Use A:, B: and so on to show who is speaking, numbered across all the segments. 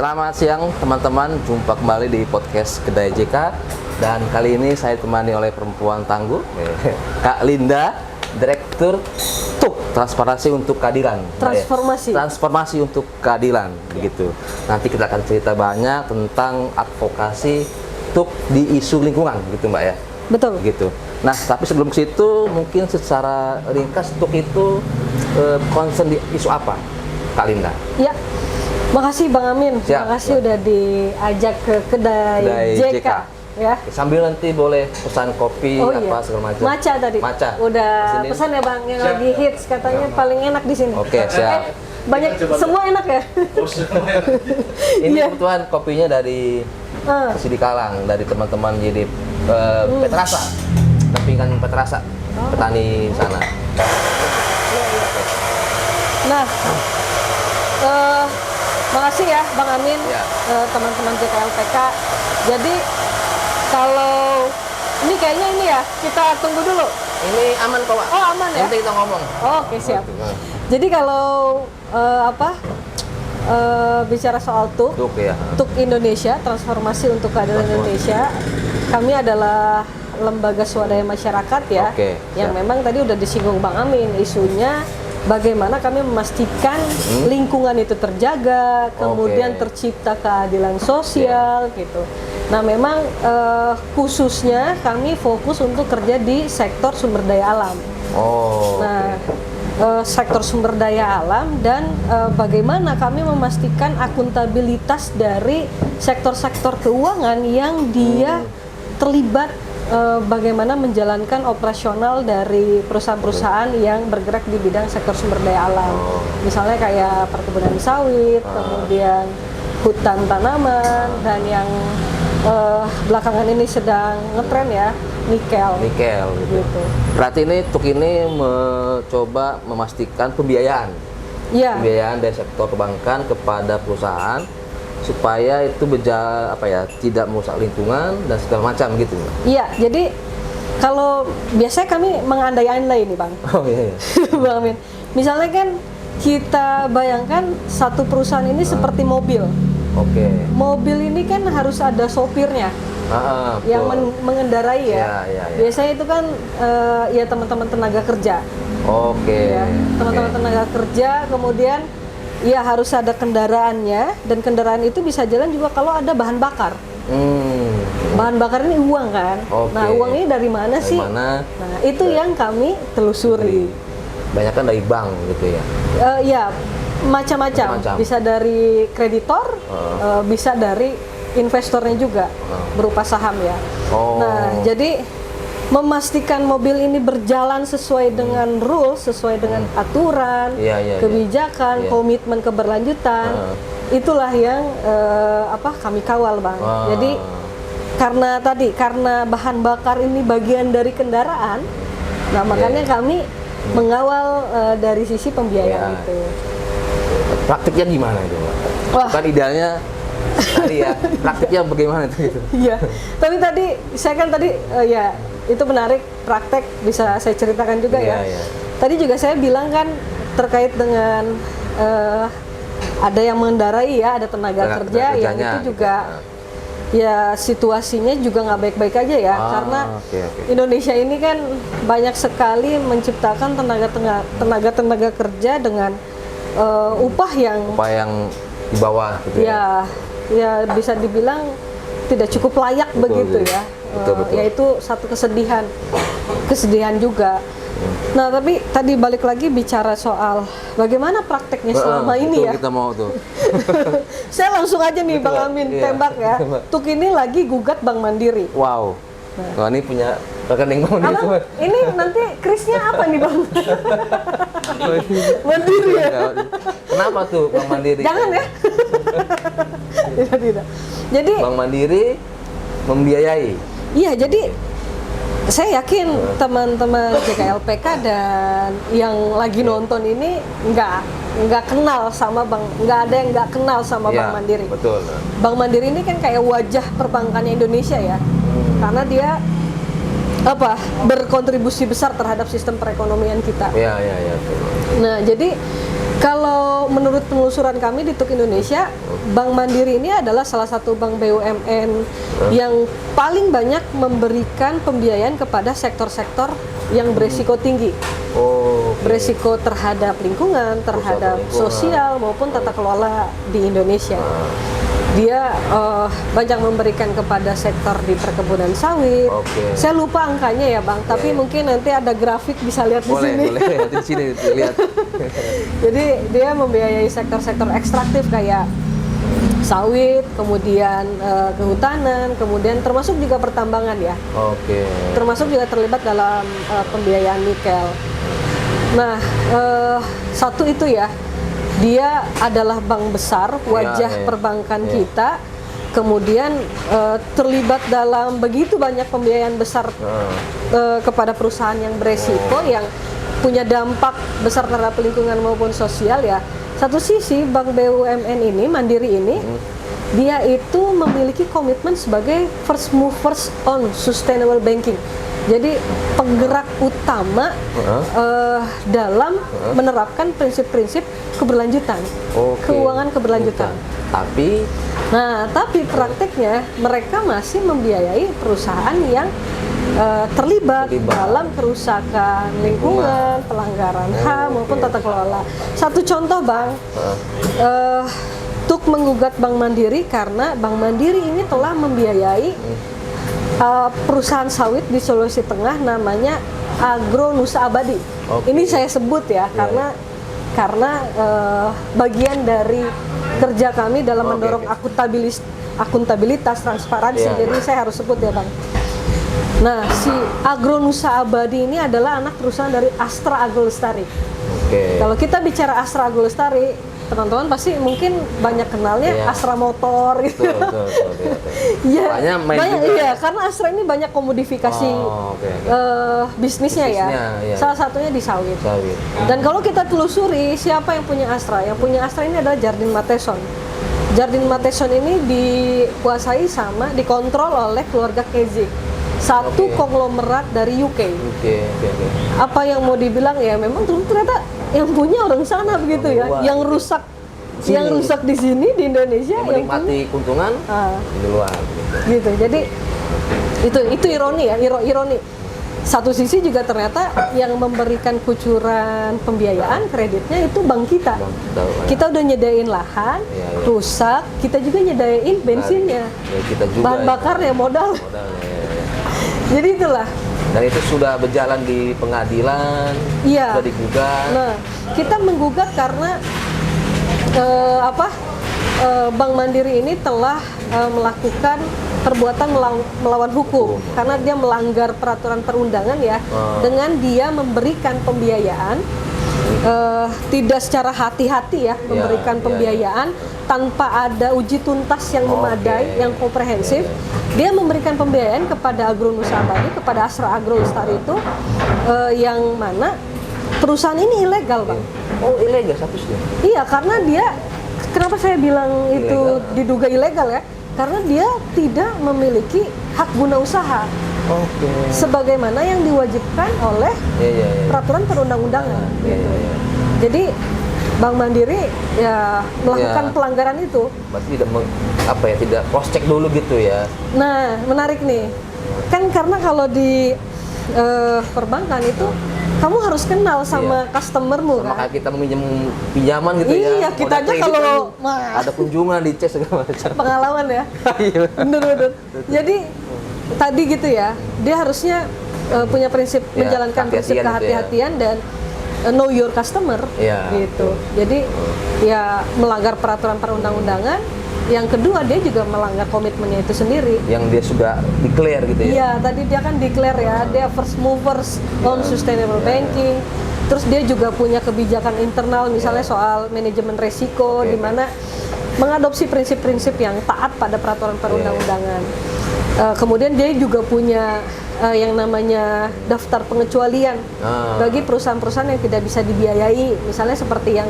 A: Selamat siang teman-teman, jumpa kembali di podcast Kedai JK. Dan kali ini saya ditemani oleh perempuan tangguh, Kak Linda, Direktur TUK, Transparansi untuk Keadilan. Transformasi untuk Keadilan, begitu. Nanti kita akan cerita banyak tentang advokasi TUK di isu lingkungan, gitu Mbak ya.
B: Betul.
A: Gitu. Nah, tapi sebelum ke situ, mungkin secara ringkas TUK itu concern di isu apa, Kak Linda?
B: Ya. Makasih Bang Amin, makasih udah diajak ke Kedai JK. Ya.
A: Sambil nanti boleh pesan kopi segala macam.
B: Maca tadi.
A: Maca.
B: Udah pesan ya Bang, yang lagi hits katanya paling enak di sini.
A: Oke, siap.
B: Banyak semua enak ya.
A: Ini kebetulan kopinya dari Sidikalang, dari teman-teman jadi Petrasa. Dampingan Petrasa, petani sana.
B: Nah, makasih ya Bang Amin, teman-teman JKLPK. Jadi kalau ini kayaknya ini ya, kita tunggu dulu.
A: Ini aman kok Pak?
B: Oh aman ya?
A: Nanti kita ngomong.
B: Oke, siap. Jadi kalau bicara soal TUK, TUK Indonesia, Transformasi untuk Keadilan Indonesia, kami adalah lembaga swadaya masyarakat ya, yang memang tadi udah disinggung Bang Amin, isunya bagaimana kami memastikan lingkungan itu terjaga, kemudian tercipta keadilan sosial gitu. Nah memang khususnya kami fokus untuk kerja di sektor sumber daya alam. Sektor sumber daya alam dan bagaimana kami memastikan akuntabilitas dari sektor-sektor keuangan yang dia terlibat bagaimana menjalankan operasional dari perusahaan-perusahaan yang bergerak di bidang sektor sumber daya alam. Misalnya kayak perkebunan sawit, kemudian hutan tanaman, dan yang belakangan ini sedang ngetren ya, nikel gitu.
A: Berarti ini TUK ini mencoba memastikan pembiayaan dari sektor perbankan kepada perusahaan supaya itu tidak merusak lingkungan dan segala macam gitu.
B: Iya, jadi kalau biasanya kami mengandai-andai nih Bang. Bang Amin. Misalnya kan kita bayangkan satu perusahaan ini seperti mobil. Mobil ini kan harus ada sopirnya yang mengendarai ya. Biasanya itu kan ya teman-teman tenaga kerja. Teman-teman tenaga kerja, kemudian ya harus ada kendaraannya, dan kendaraan itu bisa jalan juga kalau ada bahan bakar. Bahan bakar ini uang kan. Nah uang ini dari mana sih? Nah itu yang kami telusuri.
A: Banyak kan dari bank gitu ya?
B: Ya macam-macam. Bisa dari kreditor, bisa dari investornya juga berupa saham ya. Nah jadi memastikan mobil ini berjalan sesuai dengan rules, sesuai dengan aturan, kebijakan, komitmen keberlanjutan, itulah yang kami kawal Bang. Jadi karena bahan bakar ini bagian dari kendaraan, nah makanya kami mengawal dari sisi pembiayaan itu.
A: Praktiknya gimana itu Mbak? Kan idealnya tadi ya, praktiknya bagaimana itu?
B: Iya, tapi tadi saya kan itu menarik, praktek bisa saya ceritakan juga ya. Tadi juga saya bilang kan terkait dengan ada yang mengendarai ya, ada tenaga kerja yang itu juga ya situasinya juga nggak baik-baik aja ya, karena Indonesia ini kan banyak sekali menciptakan tenaga kerja dengan upah yang
A: di bawah gitu
B: ya bisa dibilang tidak cukup layak begitu ya. Yaitu satu kesedihan juga. Nah tapi tadi balik lagi bicara soal bagaimana prakteknya selama ini ya.
A: Kita mau tuh.
B: Saya langsung aja nih Bang Amin tembak ya. TUK ini lagi gugat Bank Mandiri.
A: Wow. Nah ini punya rekening Mandiri.
B: Ini nanti krisnya apa nih Bang? Mandiri ya.
A: Kenapa tuh Bank Mandiri?
B: Jangan ya. Tidak. Jadi
A: Bank Mandiri membiayai.
B: Iya, jadi saya yakin teman-teman JKLPK dan yang lagi nonton ini nggak kenal sama nggak ada yang nggak kenal sama Bank Mandiri.
A: Betul.
B: Bank Mandiri ini kan kayak wajah perbankannya Indonesia ya, karena dia berkontribusi besar terhadap sistem perekonomian kita.
A: Iya.
B: Nah, jadi kalau menurut penelusuran kami di TUK Indonesia, Bank Mandiri ini adalah salah satu bank BUMN yang paling banyak memberikan pembiayaan kepada sektor-sektor yang beresiko tinggi. Beresiko terhadap lingkungan, terhadap sosial maupun tata kelola di Indonesia. Dia banyak memberikan kepada sektor di perkebunan sawit. Saya lupa angkanya ya Bang, tapi mungkin nanti ada grafik bisa lihat di sini.
A: Boleh, nanti di sini lihat.
B: Jadi dia membiayai sektor-sektor ekstraktif kayak sawit, kemudian kehutanan, kemudian termasuk juga pertambangan ya. Termasuk juga terlibat dalam pembiayaan nikel. Nah, satu itu ya. Dia adalah bank besar, wajah perbankan kita, kemudian terlibat dalam begitu banyak pembiayaan besar kepada perusahaan yang beresiko, yang punya dampak besar terhadap lingkungan maupun sosial ya. Satu sisi bank BUMN ini, Mandiri ini, dia itu memiliki komitmen sebagai first movers on sustainable banking. Jadi penggerak utama dalam menerapkan prinsip-prinsip keberlanjutan, keuangan keberlanjutan. Tapi prakteknya mereka masih membiayai perusahaan yang terlibat dalam kerusakan lingkungan, pelanggaran HAM maupun tata kelola. Satu contoh Bang, TUK menggugat Bank Mandiri karena Bank Mandiri ini telah membiayai perusahaan sawit di Sulawesi Tengah namanya Agro Nusa Abadi. Ini saya sebut ya karena bagian dari kerja kami dalam mendorong akuntabilitas, transparansi. Jadi saya harus sebut ya Bang. Nah, si Agro Nusa Abadi ini adalah anak perusahaan dari Astra Agro Lestari. Kalau kita bicara Astra Agro Lestari, teman-teman pasti mungkin banyak kenalnya Astra Motor gitu. Iya, karena Astra ini banyak komodifikasi bisnisnya ya. Salah satunya di sawit. Dan kalau kita telusuri siapa yang punya Astra? Yang punya Astra ini adalah Jardine Matheson. Jardine Matheson ini dikuasai dikontrol oleh keluarga Kezik. Satu konglomerat dari UK. Apa yang mau dibilang ya, memang ternyata yang punya orang sana begitu ya. Yang rusak di sini di Indonesia,
A: yang menikmati keuntungan di luar.
B: Gitu. Jadi itu ironi ya, ironi. Satu sisi juga ternyata yang memberikan kucuran pembiayaan kreditnya itu bank kita. Kita udah nyedain lahan, rusak, kita juga nyedain bensinnya.
A: Kita juga
B: bahan bakarnya, modal. Jadi itulah.
A: Dan itu sudah berjalan di pengadilan, sudah digugat.
B: Nah, kita menggugat karena Bank Mandiri ini telah melakukan perbuatan melawan hukum karena dia melanggar peraturan perundangan ya, dengan dia memberikan pembiayaan tidak secara hati-hati ya, memberikan pembiayaan tanpa ada uji tuntas yang memadai, yang komprehensif. Dia memberikan pembiayaan kepada Agro Nusa Abadi, kepada Astra Agro Lestari itu, yang mana perusahaan ini ilegal Bang.
A: Ilegal statusnya?
B: Iya, karena dia, kenapa saya bilang itu diduga ilegal ya? Karena dia tidak memiliki hak guna usaha. Sebagaimana yang diwajibkan oleh peraturan perundang-undangan. Jadi Bank Mandiri ya melakukan pelanggaran itu.
A: Berarti tidak cross check dulu gitu ya.
B: Nah, menarik nih. Kan karena kalau di perbankan itu kamu harus kenal sama customermu kan.
A: Kayak kita meminjam pinjaman gitu ya.
B: Iya, kita aja kalau
A: ada kunjungan di cek segala macam.
B: Pengalaman ya. Bener. Jadi tadi gitu ya, dia harusnya punya prinsip menjalankan prinsip kehati-hatian dan know your customer gitu. Jadi ya melanggar peraturan perundang-undangan. Yang kedua, dia juga melanggar komitmennya itu sendiri.
A: Yang dia sudah declare gitu ya?
B: Iya, tadi dia kan declare ya, dia first movers on sustainable banking. Terus dia juga punya kebijakan internal, misalnya soal manajemen resiko, di mana mengadopsi prinsip-prinsip yang taat pada peraturan perundang-undangan. Kemudian dia juga punya yang namanya daftar pengecualian bagi perusahaan-perusahaan yang tidak bisa dibiayai, misalnya seperti yang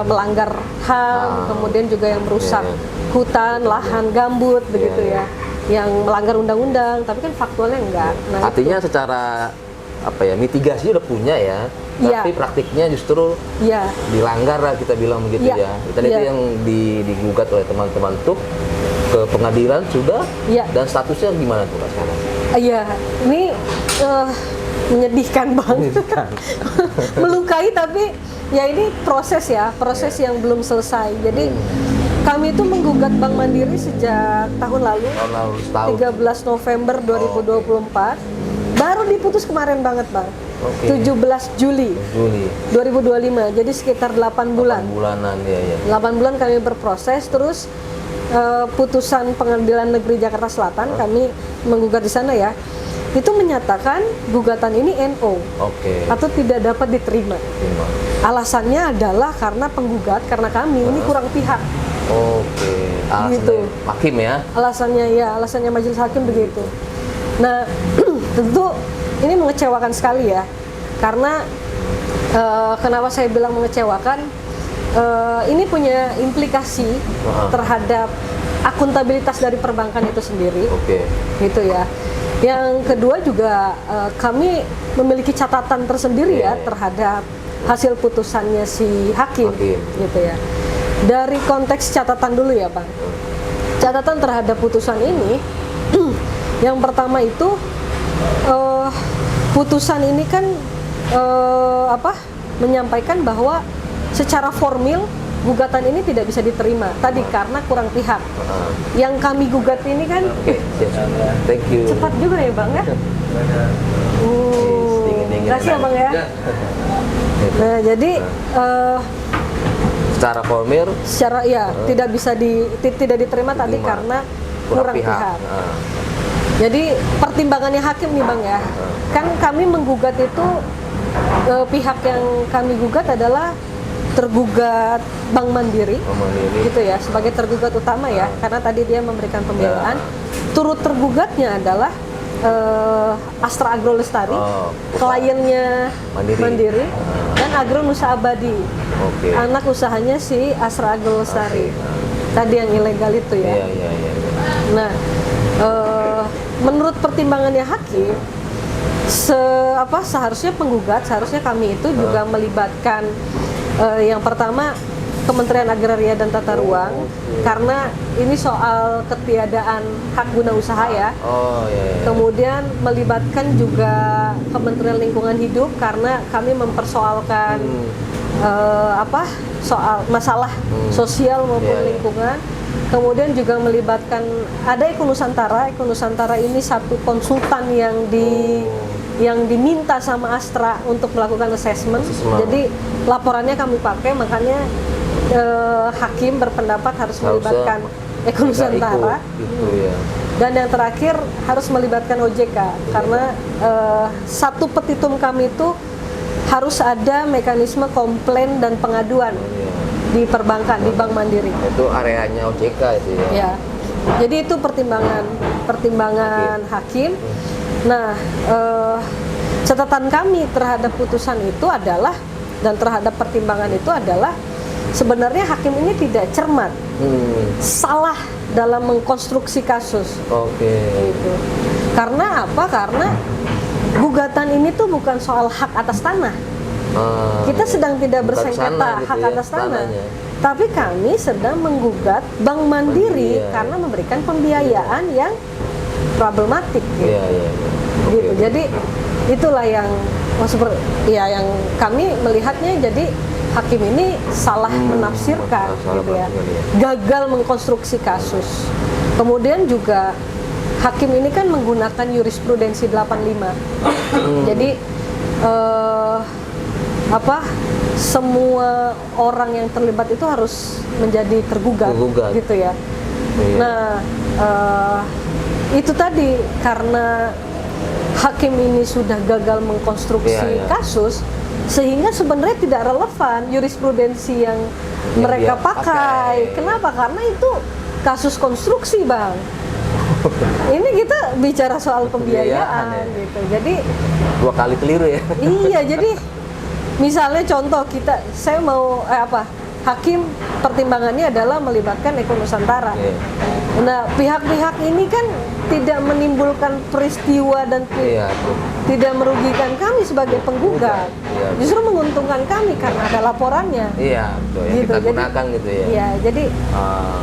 B: melanggar HAM, kemudian juga yang merusak hutan, lahan gambut, begitu ya, yang melanggar undang-undang, tapi kan faktualnya enggak.
A: Artinya secara apa ya, mitigasi udah punya ya, tapi praktiknya justru dilanggar lah kita bilang begitu ya. Tadi itu yang digugat oleh teman-teman tuh ke pengadilan sudah, dan statusnya gimana tuh Kak sekarang?
B: Iya, ini menyedihkan banget, melukai, tapi ya ini proses yang belum selesai. Jadi kami itu menggugat Bank Mandiri sejak tahun lalu, 13 November 2024, baru diputus kemarin banget Bang, 17 Juli 2025, jadi sekitar 8 bulan. 8 bulan kami berproses, terus putusan Pengadilan Negeri Jakarta Selatan, kami menggugat di sana ya, itu menyatakan gugatan ini NO atau tidak dapat diterima. Alasannya adalah karena penggugat, karena kami ini kurang pihak.
A: Alasannya
B: gitu.
A: Hakim ya?
B: Alasannya majelis hakim begitu. Nah, tentu ini mengecewakan sekali ya, karena kenapa saya bilang mengecewakan? Ini punya implikasi terhadap akuntabilitas dari perbankan itu sendiri, gitu ya. Yang kedua juga kami memiliki catatan tersendiri ya terhadap hasil putusannya si hakim, gitu ya. Dari konteks catatan dulu ya Bang. Catatan terhadap putusan ini, yang pertama itu putusan ini kan menyampaikan bahwa secara formil gugatan ini tidak bisa diterima tadi karena kurang pihak. Yang kami gugat ini kan
A: thank you.
B: Cepat juga ya Bang ya. Kasih ya Bang ya. Nah, jadi
A: secara formil
B: tidak bisa tidak diterima tadi karena kurang pihak. Jadi pertimbangannya hakim nih Bang ya. Kan kami menggugat itu pihak yang kami gugat adalah tergugat Bank Mandiri, gitu ya, sebagai tergugat utama ya, karena tadi dia memberikan pembelaan. Turut tergugatnya adalah Astra Agro Lestari, kliennya Mandiri, dan Agro Nusa Abadi, anak usahanya si Astra Agro Lestari. Tadi yang ilegal itu ya. Nah, menurut pertimbangannya hakim, seharusnya penggugat, seharusnya kami itu juga melibatkan yang pertama Kementerian Agraria dan Tata Ruang, karena ini soal ketiadaan hak guna usaha ya. Kemudian melibatkan juga Kementerian Lingkungan Hidup karena kami mempersoalkan soal masalah sosial maupun lingkungan. Kemudian juga melibatkan ada Eko Nusantara. Eko Nusantara ini satu konsultan yang diminta sama Astra untuk melakukan assessment. Jadi laporannya kami pakai, makanya hakim berpendapat harus melibatkan Eko Nusantara. Dan yang terakhir harus melibatkan OJK karena satu petitum kami itu harus ada mekanisme komplain dan pengaduan di perbankan, di Bank Mandiri.
A: Itu areanya OJK itu ya.
B: Jadi itu pertimbangan hakim. Nah, catatan kami terhadap putusan itu adalah, dan terhadap pertimbangan itu adalah, sebenarnya hakim ini tidak cermat, salah dalam mengkonstruksi kasus. Gitu. Karena apa? Karena gugatan ini tuh bukan soal hak atas tanah. Kita sedang tidak bersengketa hak atas tanah, tapi kami sedang menggugat Bank Mandiri karena memberikan pembiayaan yang problematik. Gitu. Jadi itulah yang yang kami melihatnya, jadi hakim ini salah menafsirkan, gitu ya, gagal mengkonstruksi kasus. Kemudian juga hakim ini kan menggunakan jurisprudensi 85. Jadi semua orang yang terlibat itu harus menjadi tergugat. Gitu ya. Nah, itu tadi karena hakim ini sudah gagal mengkonstruksi kasus, sehingga sebenarnya tidak relevan jurisprudensi yang mereka pakai. Kenapa? Karena itu kasus konstruksi, Bang. Ini kita bicara soal pembiayaan gitu. Jadi
A: dua kali keliru ya.
B: Iya, jadi misalnya contoh saya mau hakim pertimbangannya adalah melibatkan Eko Nusantara. Nah, pihak-pihak ini kan tidak menimbulkan peristiwa dan tidak merugikan kami sebagai penggugat,
A: Iya.
B: justru menguntungkan kami karena ada laporannya.
A: Iya, betul. Yang
B: Gitu.
A: kita
B: Jadi,
A: gunakan gitu ya.
B: Iya, jadi
A: Ah,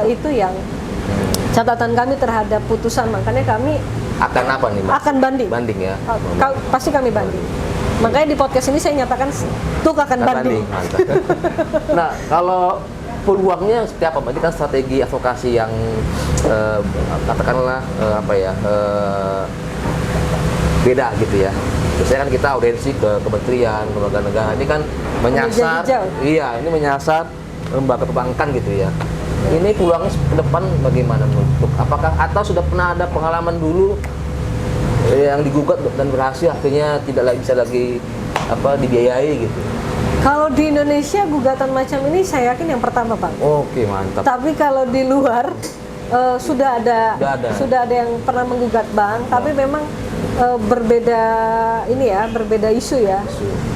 B: itu yang catatan kami terhadap putusan, makanya kami
A: akan apa nih, Mbak?
B: akan banding.
A: Banding ya.
B: Pasti kami banding. Makanya di podcast ini saya nyatakan TUK akan banding.
A: Mantap. Nah, kalau peluangnya seperti apa, Mbak? Ini kan strategi advokasi yang katakanlah beda gitu ya. Biasanya kan kita audiensi ke kementerian, lembaga negara. Ini kan menyasar,
B: Hijau.
A: iya, ini menyasar lembaga perbankan gitu ya. Ini peluangnya ke depan bagaimana menurut? Apakah atau sudah pernah ada pengalaman dulu yang digugat dan berhasil, akhirnya tidak lagi bisa lagi dibiayai gitu?
B: Kalau di Indonesia gugatan macam ini saya yakin yang pertama, Bang.
A: Oke, mantap.
B: Tapi kalau di luar sudah ada yang pernah menggugat bank, tapi memang berbeda isu ya.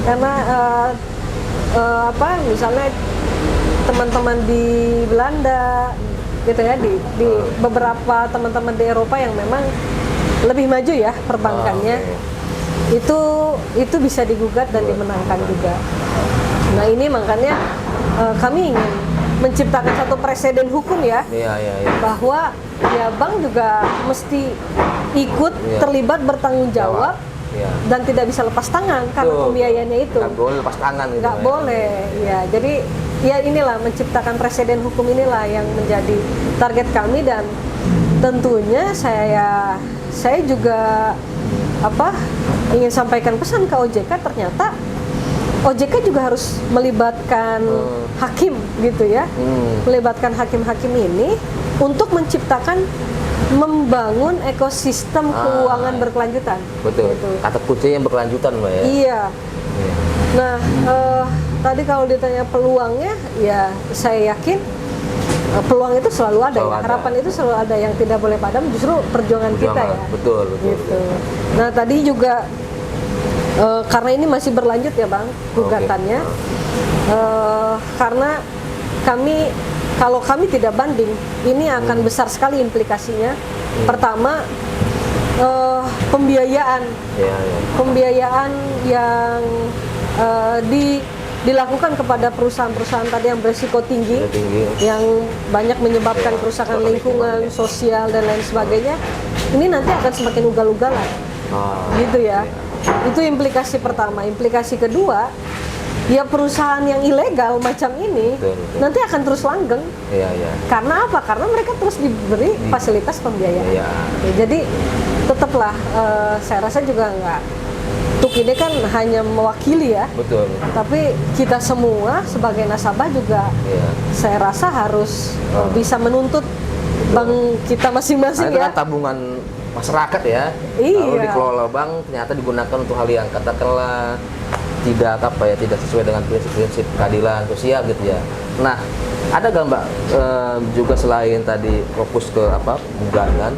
B: Karena misalnya teman-teman di Belanda gitu ya, di beberapa teman-teman di Eropa yang memang lebih maju ya perbankannya. Itu bisa digugat dan dimenangkan juga. Nah, ini makanya kami ingin menciptakan satu preseden hukum ya.
A: Iya.
B: Bahwa ya bank juga mesti ikut terlibat bertanggung jawab.
A: Iya.
B: Dan tidak bisa lepas tangan karena pembiayaannya itu.
A: Nggak boleh lepas tangan gitu.
B: Nggak boleh, ya. Jadi ya inilah menciptakan presiden hukum inilah yang menjadi target kami, dan tentunya saya juga ingin sampaikan pesan ke OJK. Ternyata OJK juga harus melibatkan hakim gitu ya, melibatkan hakim-hakim ini untuk menciptakan, membangun ekosistem keuangan berkelanjutan.
A: Betul.
B: Gitu.
A: Kata kuncinya yang berkelanjutan, Mbak ya.
B: Iya. Nah, tadi kalau ditanya peluangnya, ya saya yakin peluang itu selalu ada. Harapan itu selalu ada, yang tidak boleh padam justru perjuangan kita ya.
A: Betul.
B: Gitu. Nah, tadi juga karena ini masih berlanjut ya, Bang, gugatannya. Karena kalau kami tidak banding, ini akan besar sekali implikasinya. Pertama, pembiayaan yang dilakukan kepada perusahaan-perusahaan tadi yang berisiko tinggi, yang banyak menyebabkan kerusakan lingkungan, sosial dan lain sebagainya. Ini nanti akan semakin ugal-ugalan, gitu ya. Itu implikasi pertama. Implikasi kedua, ya perusahaan yang ilegal macam ini nanti akan terus langgeng. Karena apa? Karena mereka terus diberi fasilitas pembiayaan. Ya, jadi tetaplah, saya rasa juga TUK ini kan hanya mewakili ya.
A: Betul.
B: Tapi kita semua sebagai nasabah juga, saya rasa harus bisa menuntut bank kita masing-masing ya.
A: Itu kan tabungan masyarakat ya. Lalu dikelola bank, ternyata digunakan untuk hal yang katakanlah tidak sesuai dengan prinsip-prinsip keadilan sosial gitu ya. Nah, ada nggak, Mbak, juga selain tadi fokus ke gugatan,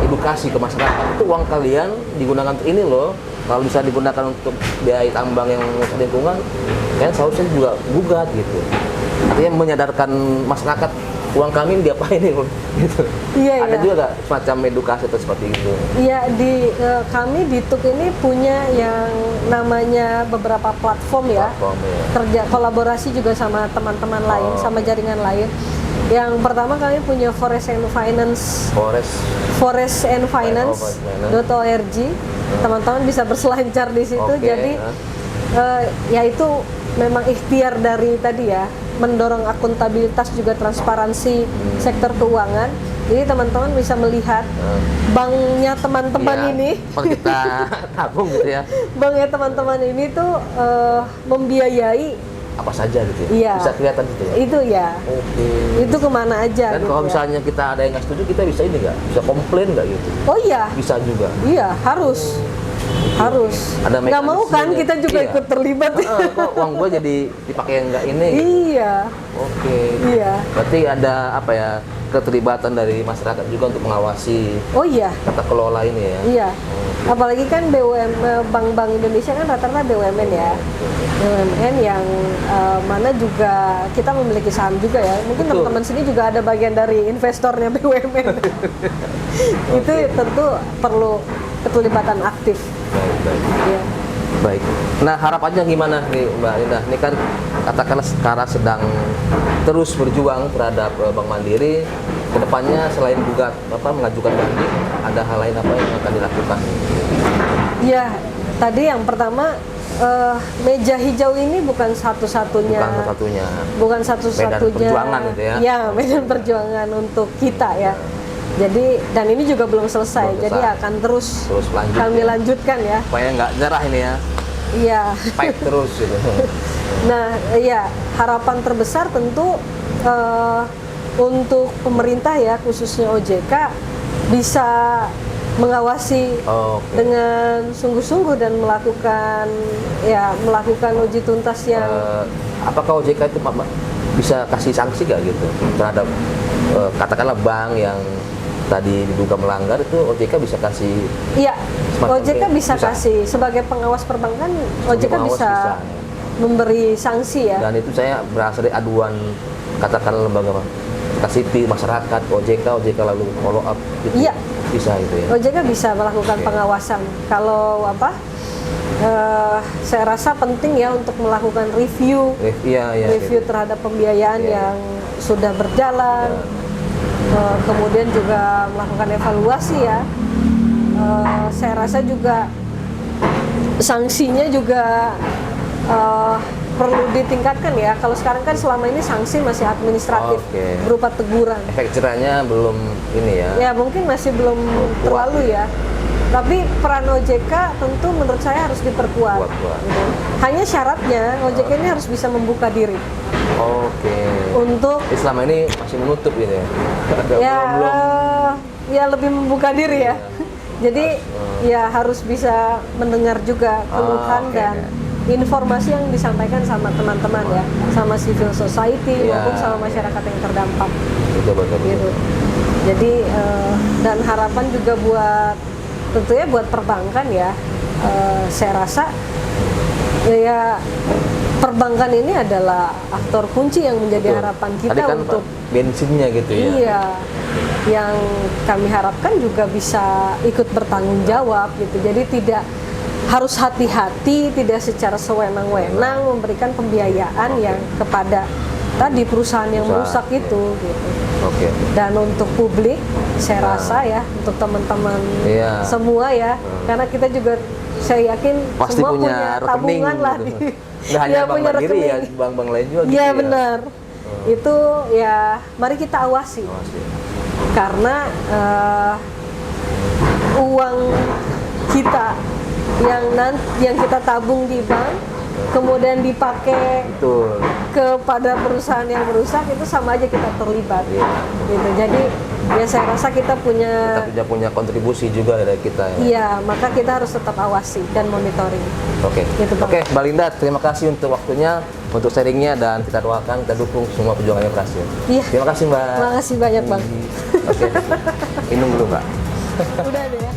A: edukasi ke masyarakat, itu uang kalian digunakan untuk ini loh, kalau bisa digunakan untuk biaya tambang yang lingkungan, kan seharusnya juga gugat gitu. Artinya menyadarkan masyarakat, uang kami diapain nih gitu. Ada juga nggak semacam edukasi atau seperti itu? Iya,
B: kami di TUK ini punya yang namanya beberapa platform ya. Kerja kolaborasi juga sama teman-teman lain, sama jaringan lain. Yang pertama kami punya Forest and Finance.org. Teman-teman bisa berselancar di situ. Jadi ya itu memang ikhtiar dari tadi ya, mendorong akuntabilitas juga transparansi sektor keuangan. Jadi teman-teman bisa melihat banknya teman-teman ini.
A: Kalau kita tabung gitu ya.
B: Banknya teman-teman ini tuh membiayai
A: apa saja gitu ya?
B: Iya.
A: Bisa kelihatan gitu ya?
B: Itu ya. Itu kemana aja.
A: Dan
B: gitu
A: kalau misalnya kita ada yang nggak setuju, kita bisa ini nggak? Bisa komplain nggak gitu?
B: Oh iya.
A: Bisa juga?
B: Iya, harus. Nggak mau kan kita juga ikut terlibat.
A: Kok uang gue jadi dipakai yang nggak ini?
B: Iya. Iya.
A: Berarti ada keterlibatan dari masyarakat juga untuk mengawasi tata kelola ini ya?
B: Iya. Apalagi kan bank-bank Indonesia kan rata-rata BUMN ya. BUMN yang mana juga kita memiliki saham juga ya. Mungkin teman-teman sini juga ada bagian dari investornya BUMN. Itu tentu perlu keterlibatan aktif.
A: Baik.
B: Ya.
A: Baik. Nah, harapannya gimana nih Mbak Linda? Ini kan katakanlah sekarang sedang terus berjuang terhadap Bank Mandiri. Kedepannya selain juga mengajukan banding, ada hal lain apa yang akan dilakukan?
B: Ya, tadi yang pertama meja hijau ini bukan satu-satunya. Bukan satu-satunya.
A: Medan perjuangan itu ya.
B: Ya, medan perjuangan untuk kita ya. Jadi dan ini juga belum selesai. Jadi akan terus kami lanjutkan ya.
A: Supaya nggak nyerah ini ya.
B: Iya.
A: Fight terus gitu.
B: Nah, iya, harapan terbesar tentu untuk pemerintah ya, khususnya OJK bisa mengawasi dengan sungguh-sungguh dan melakukan uji tuntas yang
A: apakah OJK itu Pak bisa kasih sanksi nggak gitu terhadap katakanlah bank yang tadi diduga melanggar, itu OJK bisa kasih?
B: Iya, OJK bisa kasih sebagai pengawas perbankan. OJK bisa memberi sanksi ya.
A: Dan itu saya berasal dari aduan katakanlah lembaga sipil masyarakat, OJK lalu follow up gitu.
B: Iya.
A: Bisa itu ya.
B: OJK bisa melakukan pengawasan. Kalau saya rasa penting ya untuk melakukan review
A: gitu.
B: terhadap pembiayaan yang sudah berjalan. Kemudian juga melakukan evaluasi ya. Saya rasa juga sanksinya juga perlu ditingkatkan ya. Kalau sekarang kan selama ini sanksi masih administratif berupa teguran. Efek
A: jerahnya belum ini ya.
B: Ya mungkin masih belum terlalu ya. Tapi peran OJK tentu menurut saya harus diperkuat. Gitu. Hanya syaratnya OJK ini harus bisa membuka diri. Untuk
A: selama ini masih menutup gitu ya.
B: Ya lebih membuka diri ya. Jadi ya harus bisa mendengar juga keluhan dan informasi yang disampaikan sama teman-teman ya, sama civil society maupun sama masyarakat yang terdampak. Gitu. Jadi dan harapan juga tentunya buat perbankan ya. Saya rasa ya perbankan ini adalah aktor kunci yang menjadi harapan kita
A: tadi kan
B: untuk
A: bensinnya gitu ya.
B: Iya. Yang kami harapkan juga bisa ikut bertanggung jawab gitu. Jadi tidak harus hati-hati, tidak secara sewenang-wenang memberikan pembiayaan yang kepada tadi perusahaan yang merusak itu gitu. Dan untuk publik saya rasa ya, untuk teman-teman semua ya, karena kita juga saya yakin
A: pasti
B: semua punya tabungan
A: gitu.
B: lah
A: Nggak hanya Bank Mandiri ya, bank-bank lain juga gitu
B: ya. Benar. Itu ya mari kita awasi. Karena uang kita yang kita tabung di bank kemudian dipakai kepada perusahaan yang merusak, itu sama aja kita terlibat. Gitu. Jadi ya saya rasa kita punya
A: kontribusi juga dari kita ya.
B: Iya, maka kita harus tetap awasi dan monitoring. Gitu,
A: Mbak Linda, terima kasih untuk waktunya, untuk sharingnya, dan kita doakan, kita dukung semua perjuangannya berhasil.
B: Iya.
A: Terima kasih Mbak.
B: Terima kasih banyak Bang.
A: Minum dulu Mbak.
B: Udah deh ya.